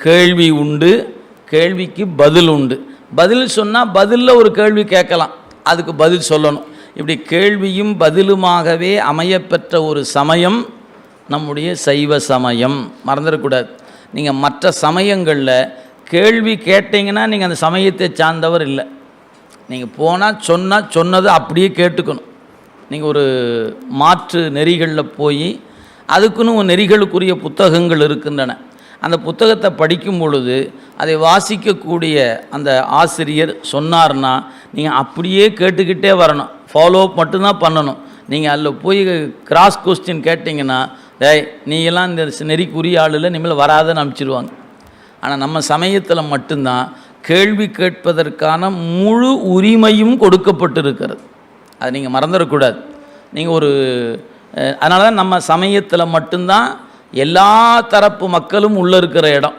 கேள்வி உண்டு, கேள்விக்கு பதில் உண்டு. பதில் சொன்னால் பதிலில் ஒரு கேள்வி கேட்கலாம், அதுக்கு பதில் சொல்லணும். இப்படி கேள்வியும் பதிலுமாகவே அமையப்பெற்ற ஒரு சமயம் நம்முடைய சைவ சமயம். மறந்துடக்கூடாது. நீங்கள் மற்ற சமயங்களில் கேள்வி கேட்டிங்கன்னா நீங்கள் அந்த சமயத்தை சார்ந்தவர் இல்லை. நீங்கள் போனால் சொன்னது அப்படியே கேட்டுக்கணும். நீங்கள் ஒரு மாற்று நெறிகளில் போய் அதுக்குன்னு ஒரு நெறிகளுக்குரிய புத்தகங்கள் இருக்கின்றன. அந்த புத்தகத்தை படிக்கும் பொழுது அதை வாசிக்கக்கூடிய அந்த ஆசிரியர் சொன்னார்னா நீங்கள் அப்படியே கேட்டுக்கிட்டே வரணும். ஃபாலோ அப் மட்டும்தான் பண்ணணும். நீங்கள் அதில் போய் கிராஸ் கொஸ்டின் கேட்டிங்கன்னா டேய் நீங்கள்லாம் இந்த நெறிக்குரிய ஆளில் இனிமேல் வராதுன்னு அனுப்பிச்சிடுவாங்க. ஆனால் நம்ம சமயத்தில் மட்டும்தான் கேள்வி கேட்பதற்கான முழு உரிமையும் கொடுக்கப்பட்டிருக்கிறது. அதை நீங்கள் மறந்துடக்கூடாது. நீங்கள் அதனால தான் நம்ம சமயத்தில் மட்டும்தான் எல்லா தரப்பு மக்களும் உள்ளே இருக்கிற இடம்.